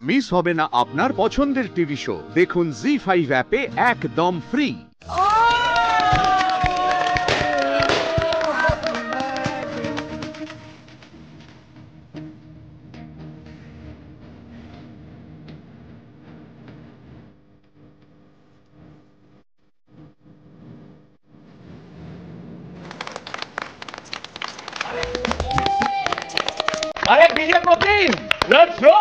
Miss হবে না আপনার পছন্দের টিভি শো। দেখুন জি5 অ্যাপে একদম ফ্রি। আরে বিজে প্রতিম, লেটস গো।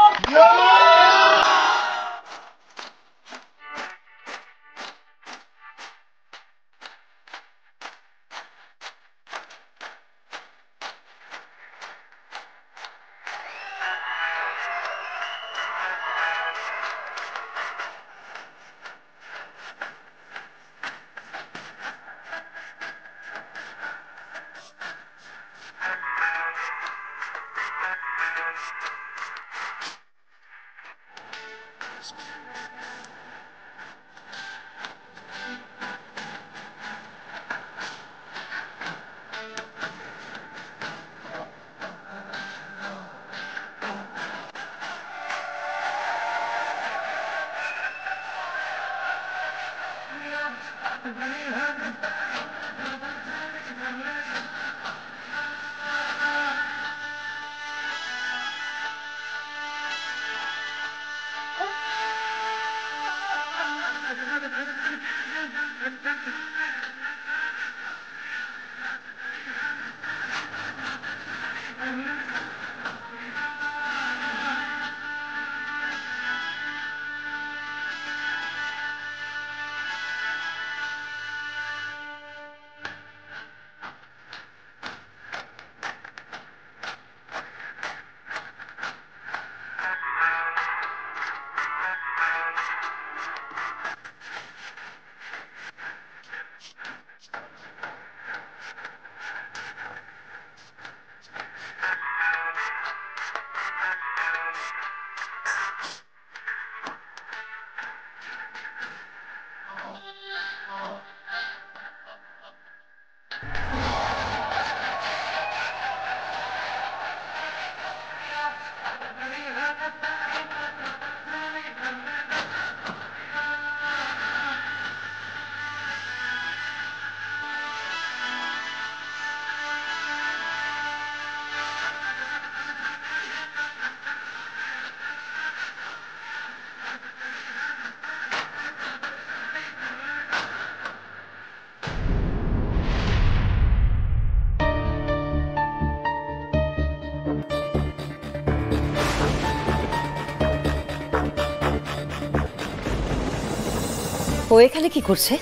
ও এখানে কি করছে?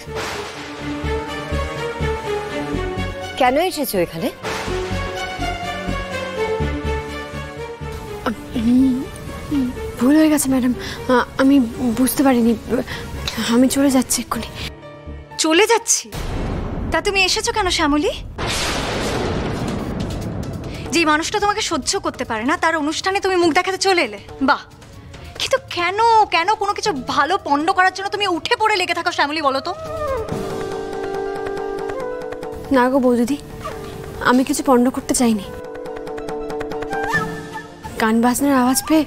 কেন এসেছো এখানে? ভুল হয়ে গেছে ম্যাডাম, আমি বুঝতে পারিনি। আমি চলে যাচ্ছি এক্ষুনি। চলে যাচ্ছি? তা তুমি এসেছো কেন শ্যামলী? যে মানুষটা তোমাকে সহ্য করতে পারে না তার অনুষ্ঠানে তুমি মুখ দেখাতে চলে এলে, বাহ। কিন্তু কেন কেন কোনো কিছু ভালো পণ্ড করার জন্য তুমি উঠে পড়ে লেগে থাকো শ্যামলী, বলো তো? না গো বৌদিদি, আমি কিছু পণ্ড করতে চাইনি। গান বাজনার আওয়াজ পেয়ে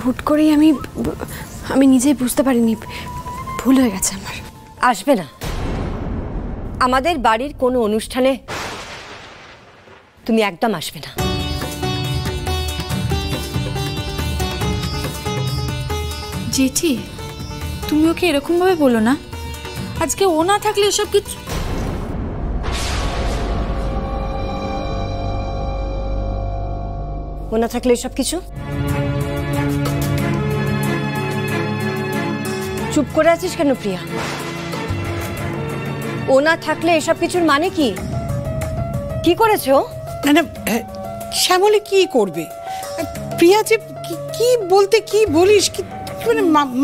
হুট করেই আমি নিজেই বুঝতে পারিনি। ভুল হয়ে গেছে আমার। আসবে না আমাদের বাড়ির কোনো অনুষ্ঠানে, তুমি একদম আসবে না। জেঠি, তুমি ওকে এরকম ভাবে বলো না। আজকে ও না থাকলে এসব কিছু। ও না থাকলে এসব কিছু? চুপ করে আছিস কেন প্রিয়া? ও না থাকলে এসব কিছুর মানে কি? কি করেছো? না না, শ্যামলী কি করবে? প্রিয়া যে কি বলতে কি বলিস, কি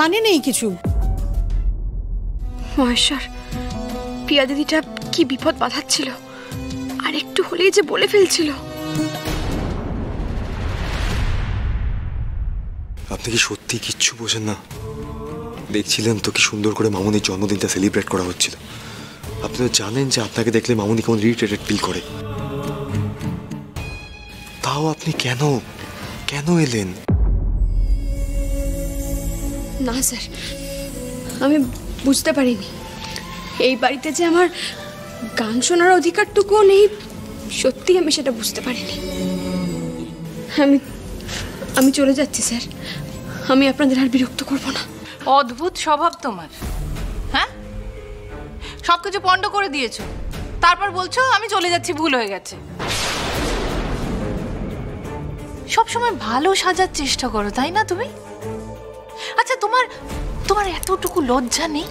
মানে নেই কিছু। মহেশ্বর, প্রিয়া দিদিটা কি বিপদ বাঁধাচ্ছিল, আর একটু হলেই যে বলে ফেলছিল। আপনি কি সত্যি কিচ্ছু বোঝেন না? দেখছিলাম তো কি সুন্দর করে মামুনির জন্মদিনটা সেলিব্রেট করা হচ্ছিল। আপনি তো জানেন যে আপনাকে দেখলে মামুনি কেমন ইরিটেটেড ফিল করে। তাও আপনি কেন কেন এলেন? না স্যার, আমি বুঝতে পারিনি এই বাড়িতে যে আমার গান শোনার অধিকারটুকুও নেই। সত্যি আমি সেটা বুঝতে পারিনি। আমি চলে যাচ্ছি স্যার, আমি আপনাদের আর বিরক্ত করব না। অদ্ভুত স্বভাব তোমার। হ্যাঁ, সবকিছু পণ্ড করে দিয়েছো, তারপর বলছো আমি চলে যাচ্ছি, ভুল হয়ে গেছে। সবসময় ভালো সাজার চেষ্টা করো, তাই না তুমি? আচ্ছা, তোমার এতটুকু লজ্জা নেই?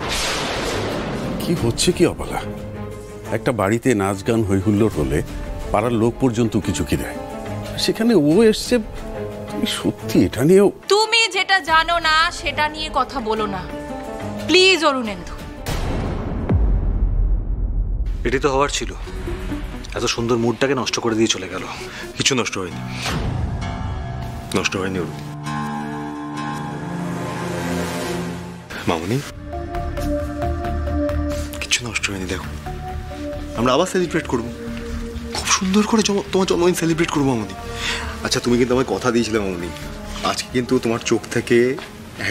কি হচ্ছে কি অবলা? একটা বাড়িতে নাচ গান হই হুল্লোড় হলে পাড়ার লোক পর্যন্ত কিছু কি দেয়, সেখানে ও এসছে। তুমি সত্যি এটা নিয়েও? তুমি যেটা জানো না সেটা নিয়ে কথা বলো না প্লিজ অরুণেন্দু। এটি তো হওয়ার ছিল। এত সুন্দর মুডটাকে নষ্ট করে দিয়ে চলে গেল। কিছু নষ্ট হয়নি, নষ্ট হয়নি অরুণ। মামনি, কিছু নষ্ট হয়নি। দেখো, আমরা আবার সেলিব্রেট করবো, খুব সুন্দর করে তোমার জন্মদিন সেলিব্রেট করবো মামনি। আচ্ছা, তুমি কিন্তু আমায় কথা দিয়েছিলে মামনি, আজকে কিন্তু তোমার চোখ থেকে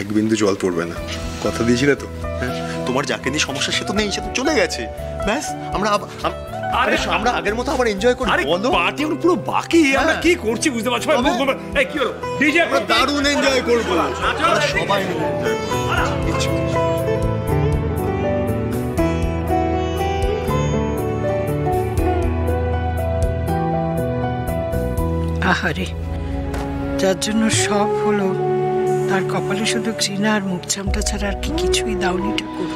এক বিন্দু জল পড়বে না। কথা দিয়েছিলে তো? হ্যাঁ, তোমার যাকে নিয়ে সমস্যা সে তো নেই, সে তো চলে গেছে। ব্যাস, আমরা আগের মতো আবার এনজয় করি। বলো, পার্টি এখন পুরো বাকি, আমরা কি করছি বুঝতে পারছো না? এই কি হলো? ডিজে আমরা দারুণ এনজয় করবো, আমরা সবাই মিলে এনজয় করবো। আহারে, যার জন্য সব হলো তার কপালে শুধু ঘৃণা আর মুখ চামটা ছাড়া আর কি কিছুই দাওনি ঠাকুর।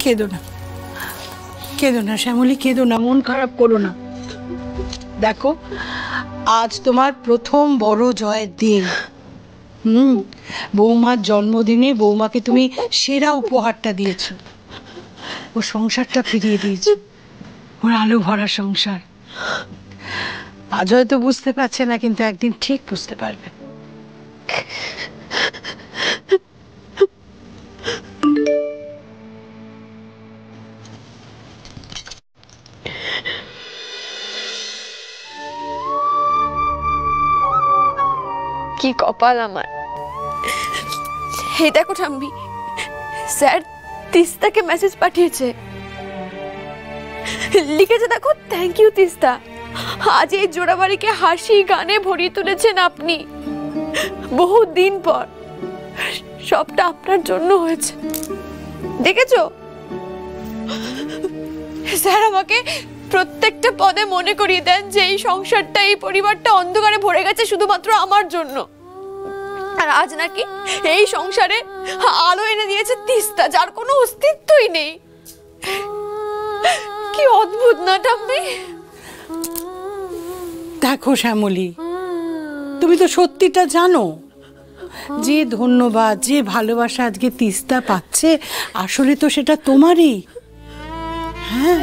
কেঁদো না, কেঁদো না শ্যামলী, কেঁদো না, মন খারাপ করো না। দেখো, আজ তোমার প্রথম বড় জয়ের দিন। বৌমার জন্মদিনে বৌমাকে তুমি সেরা উপহারটা দিয়েছ। ও সংসারটা ফিরিয়ে দিয়েছ, ওর আলো ভরা সংসার। আজ হয়তো বুঝতে পারছে না, কিন্তু একদিন ঠিক বুঝতে পারবে। কি কপাল আমার। এই দেখো ঠাম্মি, স্যার তিস্তাকে মেসেজ পাঠিয়েছে, লিখেছে দেখো, থ্যাংক ইউ তিস্তা, আজ এই জোড়াবাড়িকে হাসি গানে ভরিয়ে তুলেছেন আপনি। বহু দিন পর সবটা আপনার জন্য হয়েছে, দেখেছো? স্যার আমাকে প্রত্যেকটা পদে মনে করিয়ে দেন যে এই সংসারটা, এই পরিবারটা অন্ধকারে ভরে গেছে শুধুমাত্র আমার জন্য। আর আজ নাকি এই সংসারে আলো এনে দিয়েছে তিস্তা, যার কোনো অস্তিত্বই নেই। কি অদ্ভুত না ঠাম্মি? দেখো শ্যামলী, তুমি তো সত্যিটা জানো, যে ধন্যবাদ, যে ভালোবাসা আজকে তিস্তা পাচ্ছে, আসলে তো সেটা তোমারই। হ্যাঁ,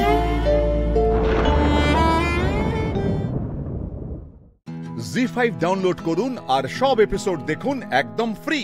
জি5 ডাউনলোড করুন আর সব এপিসোড দেখুন একদম ফ্রি।